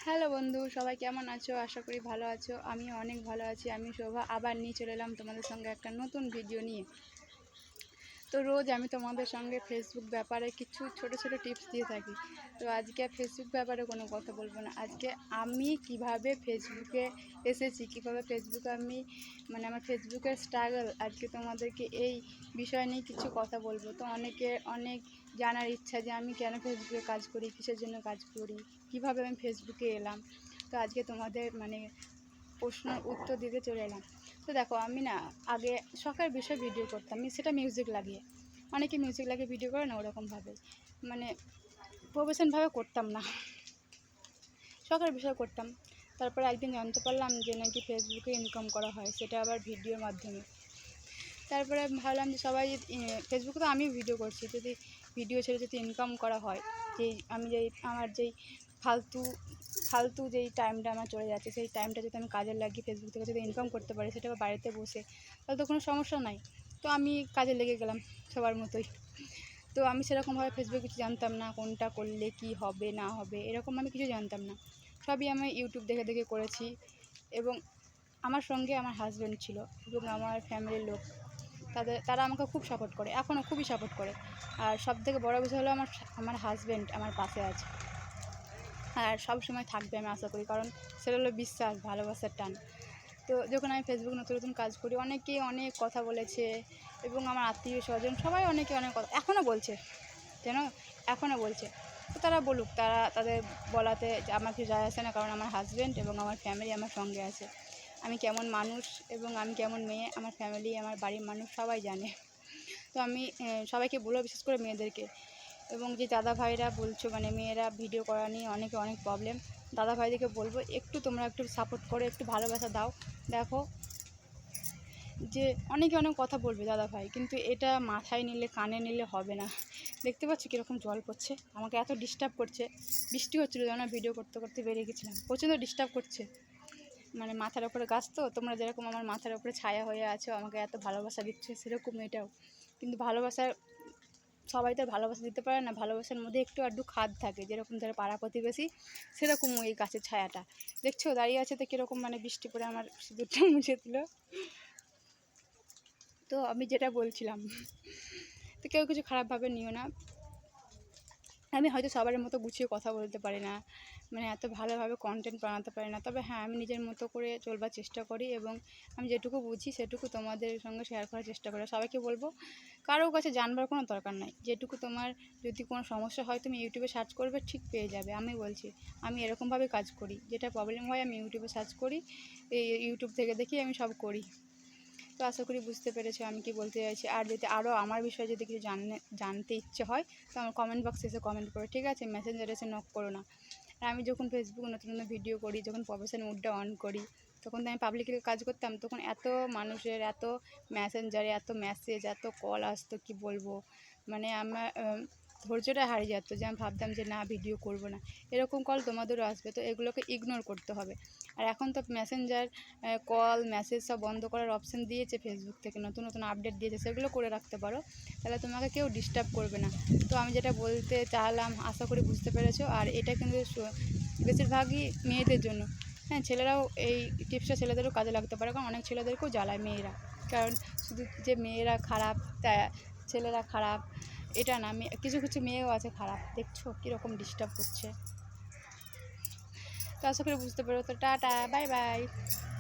Hello বন্ধু, সবাই কেমন আছো? আশা করি ভালো আছো। আমি অনেক ভালো আছি। আমি শোভা আবার নিয়ে চলে এলাম তোমাদের সঙ্গে একটা নতুন ভিডিও নিয়ে। তো রোজ আমি তোমাদের সঙ্গে ফেসবুক ব্যাপারে কিছু ছোট ছোট টিপস দিয়ে থাকি। তো আজকে ফেসবুক ব্যাপারে কোনো কথা বলবো না। আজকে আমি কিভাবে ফেসবুকে এসেছি, কিভাবে ফেসবুকে আমি আমার ফেসবুকের স্ট্রাগল, আজকে তোমাদেরকে এই বিষয় নিয়ে কিছু কথা বলবো। তো অনেক জানার ইচ্ছা যে আমি কেন ফেসবুকে কাজ করি, কিসের জন্য কাজ করি, কিভাবে আমি ফেসবুকে এলাম। তো আজকে তোমাদের প্রশ্নের উত্তর দিতে চলে এলাম। তো দেখো, আমি না আগে শখের বিষয়ে ভিডিও করতাম, সেটা মিউজিক লাগিয়ে। অনেকে মিউজিক লাগিয়ে ভিডিও করে না, ওরকমভাবে মানে প্রফেশনভাবে করতাম না, শখের বিষয় করতাম। তারপরে একদিন জানতে পারলাম যে নাকি ফেসবুকে ইনকাম করা হয়, সেটা আবার ভিডিওর মাধ্যমে। তারপরে ভাবলাম যে সবাই ফেসবুকে তো আমিও ভিডিও করছি, যদি ভিডিও ছেড়ে যদি ইনকাম করা হয়, আমার যেই ফালতু ফালতু যেই টাইমটা আমার চলে যাচ্ছে, সেই টাইমটা যদি আমি কাজে লাগিয়ে ফেসবুক থেকে যদি ইনকাম করতে পারি, সেটা বাড়িতে বসে, তাহলে তো কোনো সমস্যা নাই। তো আমি কাজে লেগে গেলাম সবার মতোই। তো আমি সেরকমভাবে ফেসবুকে কিছু জানতাম না, কোনটা করলে কি হবে না হবে এরকম আমি কিছু জানতাম না। সবই আমি ইউটিউব দেখে দেখে করেছি। এবং আমার সঙ্গে আমার হাজব্যান্ড ছিল এবং আমার ফ্যামিলির লোক, তারা আমাকে খুব সাপোর্ট করে, এখনও খুবই সাপোর্ট করে। আর সবথেকে বড় বিষয় হলো আমার আমার হাজব্যান্ড আমার পাশে আছে, আর সব সময় থাকবে আমি আশা করি, কারণ সেটা হলো বিশ্বাস, ভালোবাসার টান। তো যখন আমি ফেসবুক নতুন নতুন কাজ করি, অনেকেই অনেক কথা বলেছে এবং আমার আত্মীয় স্বজন সবাই অনেকে অনেক কথা এখনও বলছে, যেন এখনও বলছে। তো তারা বলুক, তারা তাদের বলাতে আমার কিছু যায় আসে না, কারণ আমার হাজব্যান্ড এবং আমার ফ্যামিলি আমার সঙ্গে আছে। আমি কেমন মানুষ এবং আমি কেমন মেয়ে, আমার ফ্যামিলি, আমার বাড়ির মানুষ সবাই জানে। তো আমি সবাইকে বলবো, বিশেষ করে মেয়েদেরকে, এবং যে দাদা ভাইরা বলছো মেয়েরা ভিডিও করা নিয়ে অনেক প্রবলেম, দাদা ভাইদেরকে বলবো তোমরা একটু সাপোর্ট করো, একটু ভালোবাসা দাও। দেখো যে অনেকে অনেক কথা বলবে দাদা ভাই, কিন্তু এটা মাথায় নিলে, কানে নিলে হবে না। দেখতে পাচ্ছি কীরকম জল পড়ছে, আমাকে এত ডিস্টার্ব করছে। বৃষ্টি হচ্ছিলো যখন ভিডিও করতে করতে বেরিয়ে গেছিলাম, প্রচণ্ড ডিস্টার্ব করছে। মাথার ওপরে গাছ, তো তোমরা যেরকম আমার মাথার ওপরে ছায়া হয়ে আছো, আমাকে এত ভালোবাসা দিচ্ছে, সেরকম এটাও। কিন্তু ভালোবাসার সবাই তো ভালোবাসা দিতে পারে না, ভালোবাসার মধ্যে একটু আধটু খাদ থাকে, যেরকম ধরো পাড়া প্রতিবেশী, সেরকম ওই গাছের ছায়াটা দেখছো দাঁড়িয়ে আছে। তো কীরকম বৃষ্টি পড়ে আমার সিঁদুরটা মুছে দিল। তো আমি যেটা বলছিলাম, তো কেউ কিছু খারাপভাবে নিও না। আমি হয়তো সবার মতো গুছিয়ে কথা বলতে পারি না, এত ভালোভাবে কন্টেন্ট বানাতে পারি না, তবে হ্যাঁ, আমি নিজের মতো করে চলবার চেষ্টা করি এবং আমি যেটুকু বুঝি সেটুকু তোমাদের সঙ্গে শেয়ার করার চেষ্টা করি। সবাইকে বলবো, কারোর কাছে জানবার কোনো দরকার নাই। যেটুকু তোমার যদি কোনো সমস্যা হয়, তুমি ইউটিউবে সার্চ করবে, ঠিক পেয়ে যাবে। আমি বলছি, আমি এরকমভাবে কাজ করি, যেটা প্রবলেম হয় আমি ইউটিউবে সার্চ করি, এই ইউটিউব থেকে দেখি আমি সব করি। তো আশা করি বুঝতে পেরেছো আমি কি বলতে চাইছি। আর যদি আরও আমার বিষয়ে যদি কিছু জানতে ইচ্ছে হয়, তো আমার কমেন্ট বক্সে এসে কমেন্ট করো, ঠিক আছে? মেসেঞ্জারে এসে নক করো না। আর আমি যখন ফেসবুক নতুন নতুন ভিডিও করি, যখন প্রফেশনাল মুডটা অন করি, তখন তো আমি পাবলিকের কাজ করতাম, তখন এত মানুষের এত মেসেঞ্জারে এত মেসেজ, এত কল আসতো, কি বলবো। আমার ধৈর্যটা হারিয়ে যেত, যে আমি ভাবতাম যে না, ভিডিও করব না। এরকম কল তোমাদেরও আসবে, তো এগুলোকে ইগনোর করতে হবে। আর এখন তো মেসেঞ্জার কল মেসেজ সব বন্ধ করার অপশান দিয়েছে ফেসবুক থেকে, নতুন নতুন আপডেট দিয়েছে, সেগুলো করে রাখতে পারো, তাহলে তোমাকে কেউ ডিস্টার্ব করবে না। তো আমি যেটা বলতে চাইলাম, আশা করি বুঝতে পেরেছো। আর এটা কিন্তু বেশিরভাগই মেয়েদের জন্য। হ্যাঁ, ছেলেরাও এই টিপসটা ছেলেদেরও কাজে লাগতে পারে, কারণ অনেক ছেলেদেরকেও জ্বালায় মেয়েরা। কারণ শুধু যে মেয়েরা খারাপ, তা ছেলেরা খারাপ এটা না, কিছু কিছু মেয়েও আছে খারাপ। দেখছো কীরকম ডিস্টার্ব করছে। তো আশা করি বুঝতে পারো। তো টাটা, বাই বাই।